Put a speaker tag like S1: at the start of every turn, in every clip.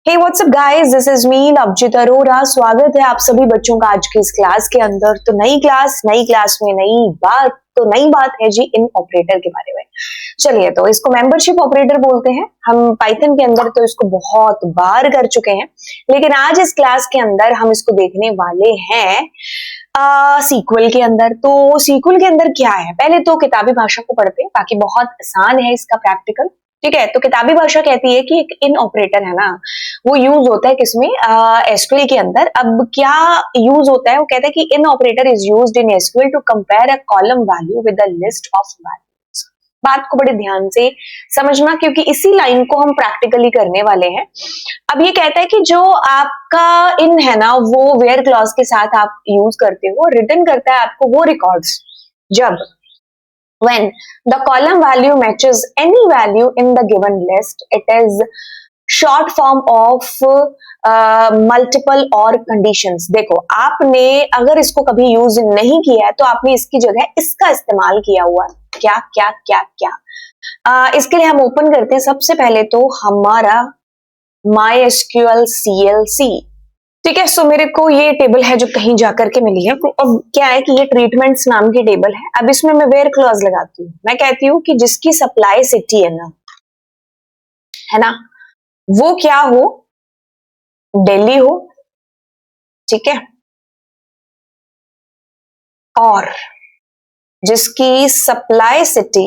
S1: Hey what's up guys, this is me Navjeet Arora. स्वागत है आप सभी बच्चों का आज की इस क्लास के अंदर। तो नई क्लास में नई बात है जी इन ऑपरेटर के बारे में। चलिए, तो इसको मेंबरशिप ऑपरेटर बोलते हैं। हम पाइथन के अंदर तो इसको बहुत बार कर चुके हैं, लेकिन आज इस क्लास के अंदर हम इसको देखने वाले हैं सीक्वल के अंदर। तो सीक्वल के अंदर क्या है, पहले तो किताबी भाषा को पढ़ते हैं, बाकी बहुत आसान है इसका प्रैक्टिकल। ठीक है, तो किताबी भाषा कहती है कि एक इन ऑपरेटर है ना, वो यूज होता है किसमें, एसक्यूएल के अंदर। अब क्या यूज होता है, वो कहता है कि in operator is used in SQL to compare a column value with a list of values. बात को बड़े ध्यान से समझना, क्योंकि इसी लाइन को हम प्रैक्टिकली करने वाले हैं। अब ये कहता है कि जो आपका इन है ना, वो वेयर क्लॉज के साथ आप यूज करते हो, रिटर्न करता है आपको वो रिकॉर्ड्स जब when the column value matches any value in the given list, it is short form of multiple or conditions। देखो, आपने अगर इसको कभी यूज नहीं किया है तो आपने इसकी जगह इसका इस्तेमाल किया हुआ है। क्या क्या क्या क्या इसके लिए हम ओपन करते हैं सबसे पहले तो हमारा MySQL CLC। ठीक है, सो मेरे को ये टेबल है जो कहीं जाकर के मिली है। तो अब क्या है कि ये ट्रीटमेंट्स नाम की टेबल है। अब इसमें मैं वेयर क्लॉज लगाती हूँ। मैं कहती हूँ कि जिसकी सप्लाई सिटी है ना, वो क्या हो, दिल्ली हो। ठीक है, और जिसकी सप्लाई सिटी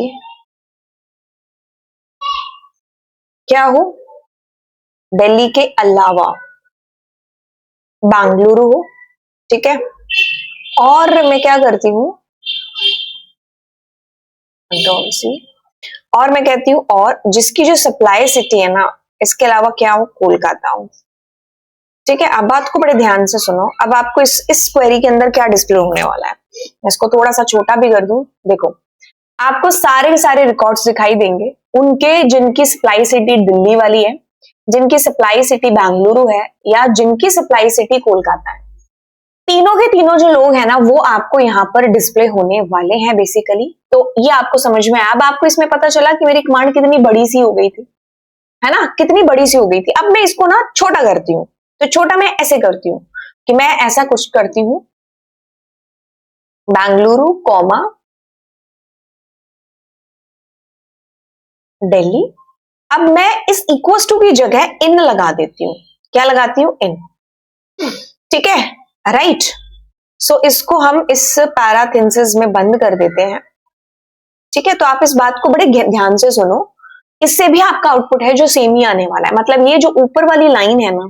S1: क्या हो, दिल्ली के अलावा बेंगलुरु हो। ठीक है, और मैं क्या करती हूँ, और मैं कहती हूँ और जिसकी जो सप्लाई सिटी है ना, इसके अलावा क्या हो, कोलकाता हो। ठीक है, अब बात को बड़े ध्यान से सुनो। अब आपको इस क्वेरी के अंदर क्या डिस्प्ले होने वाला है, मैं इसको थोड़ा सा छोटा भी कर दूं। देखो, आपको सारे के सारे रिकॉर्ड्स दिखाई देंगे उनके जिनकी सप्लाई सिटी दिल्ली वाली है, जिनकी सप्लाई सिटी बेंगलुरु है, या जिनकी सप्लाई सिटी कोलकाता है। तीनों के तीनों जो लोग हैं ना, वो आपको यहाँ पर डिस्प्ले होने वाले हैं बेसिकली। तो ये आपको समझ में आया। अब आपको इसमें पता चला कि मेरी कमांड कितनी बड़ी सी हो गई थी, है ना, कितनी बड़ी सी हो गई थी। अब मैं इसको ना छोटा करती हूँ। तो छोटा मैं ऐसे करती हूँ कि मैं ऐसा कुछ करती हूँ, बेंगलुरु कॉमा दिल्ली। अब मैं इस इक्वल्स टू की जगह इन लगा देती हूँ। क्या लगाती हूँ, इन। ठीक है, राइट। सो इसको हम इस पैराथेसिस में बंद कर देते हैं। ठीक है, तो आप इस बात को बड़े ध्यान से सुनो। इससे भी आपका आउटपुट है जो सेम ही आने वाला है। मतलब ये जो ऊपर वाली लाइन है ना,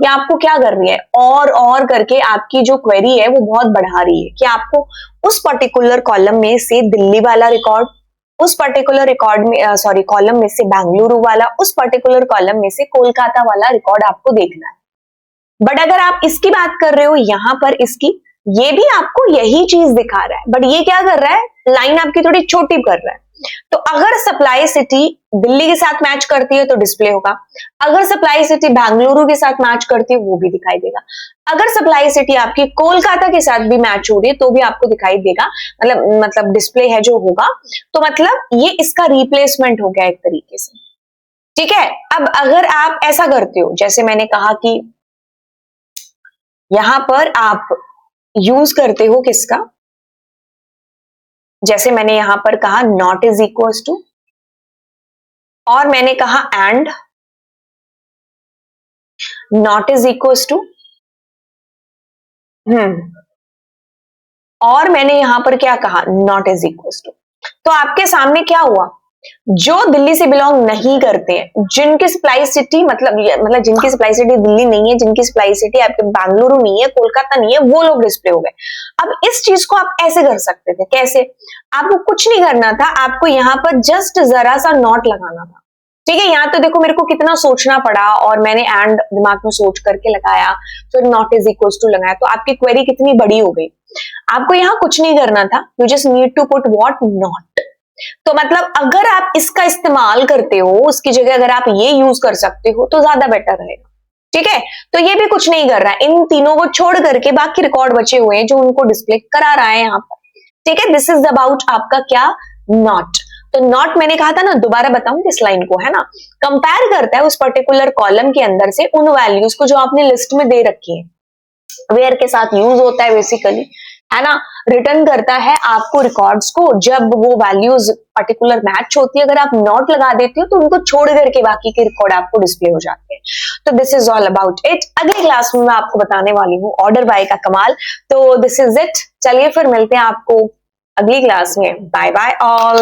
S1: ये आपको क्या कर रही है, और करके आपकी जो क्वेरी है वो बहुत बढ़ा रही है कि आपको उस पर्टिकुलर कॉलम में से दिल्ली वाला रिकॉर्ड, उस पर्टिकुलर रिकॉर्ड में कॉलम में से बेंगलुरु वाला, उस पर्टिकुलर कॉलम में से कोलकाता वाला रिकॉर्ड आपको देखना है। बट अगर आप इसकी बात कर रहे हो यहां पर, इसकी, ये भी आपको यही चीज दिखा रहा है, बट ये क्या कर रहा है, लाइन आपकी थोड़ी छोटी कर रहा है। तो अगर सप्लाई सिटी दिल्ली के साथ मैच करती है तो डिस्प्ले होगा, अगर सप्लाई सिटी बेंगलुरु के साथ मैच करती है वो भी दिखाई देगा, अगर सप्लाई सिटी आपकी कोलकाता के साथ भी मैच हो रही है तो भी आपको दिखाई देगा। मतलब डिस्प्ले है जो होगा। तो मतलब ये इसका रिप्लेसमेंट हो गया एक तरीके से। ठीक है, अब अगर आप ऐसा करते हो, जैसे मैंने कहा कि यहां पर आप यूज करते हो किसका, जैसे मैंने यहां पर कहा नॉट इज इक्वल टू, और मैंने कहा and not is equal to, और मैंने यहां पर क्या कहा, नॉट इज इक्वल टू। तो आपके सामने क्या हुआ, जो दिल्ली से बिलोंग नहीं करते हैं, जिनकी सप्लाई सिटी मतलब जिनकी सप्लाई सिटी दिल्ली नहीं है, जिनकी सप्लाई सिटी आपके बेंगलुरु नहीं है, कोलकाता नहीं है, वो लोग डिस्प्ले हो गए। अब इस चीज को आप ऐसे कर सकते थे। कैसे, आपको कुछ नहीं करना था, आपको यहाँ पर जस्ट जरा सा नॉट लगाना था। ठीक है, यहाँ तो देखो मेरे को कितना सोचना पड़ा, और मैंने एंड दिमाग में सोच करके लगाया, फिर नॉट इज इक्वल टू लगाया, तो आपकी क्वेरी कितनी बड़ी हो गई। आपको यहाँ कुछ नहीं करना था, you just need to put what, not. तो मतलब अगर आप इसका इस्तेमाल करते हो, उसकी जगह अगर आप ये यूज कर सकते हो तो ज्यादा बेटर रहेगा। ठीक है, तो ये भी कुछ नहीं कर रहा है, इन तीनों को छोड़ करके बाकी रिकॉर्ड बचे हुए हैं जो उनको डिस्प्ले करा रहा है यहाँ पर। ठीक है, दिस इज अबाउट आपका क्या, नॉट। तो नॉट मैंने कहा था ना, दोबारा बताऊं किस लाइन को, है ना, कंपेयर करता है उस पर्टिकुलर कॉलम के अंदर से उन वैल्यूज को जो आपने लिस्ट में दे रखी है। वेयर के साथ यूज होता है बेसिकली, है ना, रिटर्न करता है आपको रिकॉर्ड्स को जब वो वैल्यूज पर्टिकुलर मैच होती है। अगर आप नॉट लगा देते हो तो उनको छोड़ करके बाकी के रिकॉर्ड आपको डिस्प्ले हो जाते हैं। तो this is all about it. अगली क्लास में मैं आपको बताने वाली हूँ ऑर्डर बाय का कमाल। तो दिस इज इट, चलिए फिर मिलते हैं आपको अगली क्लास में। Bye bye all.